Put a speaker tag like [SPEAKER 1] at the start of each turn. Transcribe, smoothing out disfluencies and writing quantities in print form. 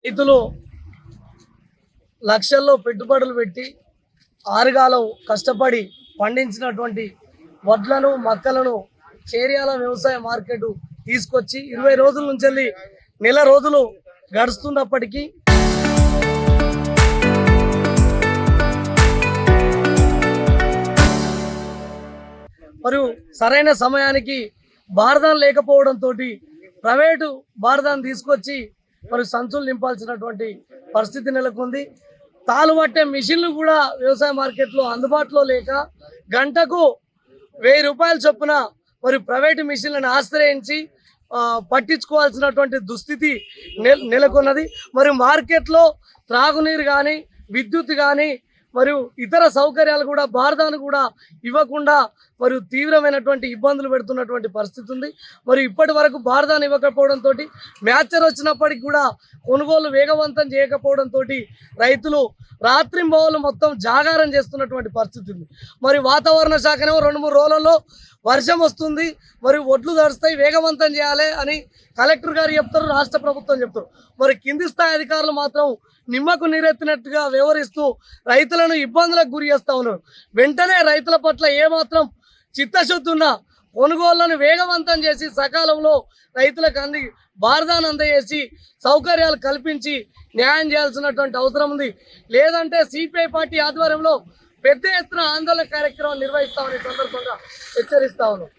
[SPEAKER 1] రైతులు లక్షల్లో పెట్టుబడులు పెట్టి ఆరుగాలం కష్టపడి పండించినటువంటి వడ్లను మక్కలను చేర్యాల వ్యవసాయ మార్కెట్ తీసుకొచ్చి 20 రోజుల నుంచి నెల రోజులు గడుస్తున్నప్పటికీ మరియు సరైన సమయానికి బార్దాన్ లేకపోవడంతో ప్రైవేటు బార్దాన్ తీసుకొచ్చి మరి సంచులు నింపాల్సినటువంటి పరిస్థితి నెలకొంది. తాలు పట్టే మిషన్లు కూడా వ్యవసాయ మార్కెట్లో అందుబాటులో లేక గంటకు 1000 రూపాయల చొప్పున మరి ప్రైవేటు మిషన్లను ఆశ్రయించి పట్టించుకోవాల్సినటువంటి దుస్థితి నెలకొన్నది. మరి మార్కెట్లో త్రాగునీరు కానీ విద్యుత్ కానీ మరియు ఇతర సౌకర్యాలు కూడా బార్దాను కూడా ఇవ్వకుండా మరియు తీవ్రమైనటువంటి ఇబ్బందులు పెడుతున్నటువంటి పరిస్థితి ఉంది. మరి ఇప్పటి వరకు బార్దాను ఇవ్వకపోవడంతో మ్యాచర్ వచ్చినప్పటికి కూడా కొనుగోలు వేగవంతం చేయకపోవడంతో రైతులు రాత్రింబవళ్ళు మొత్తం జాగారం చేస్తున్నటువంటి పరిస్థితి ఉంది. మరి వాతావరణ శాఖనేమో 2-3 రోజులలో వర్షం వస్తుంది, మరి ఒడ్లు తడుస్తాయి, వేగవంతం చేయాలి అని కలెక్టర్ గారు చెప్తారు, రాష్ట్ర ప్రభుత్వం చెప్తారు. మరి కింది స్థాయి అధికారులు మాత్రం నిమ్మకు నీరెత్తినట్టుగా వ్యవహరిస్తూ రైతులను ఇబ్బందులకు గురి చేస్తూ ఉన్నారు. వెంటనే రైతుల పట్ల ఏమాత్రం చిత్తశుద్ధి ఉన్నా కొనుగోళ్లను వేగవంతం చేసి సకాలంలో రైతులకు బార్దాను అందజేసి సౌకర్యాలు కల్పించి న్యాయం చేయాల్సినటువంటి అవసరం ఉంది. లేదంటే సిపిఐ పార్టీ ఆధ్వర్యంలో పెద్ద ఎత్తున ఆందోళన కార్యక్రమం నిర్వహిస్తామని సందర్భంగా హెచ్చరిస్తా ఉన్నాం.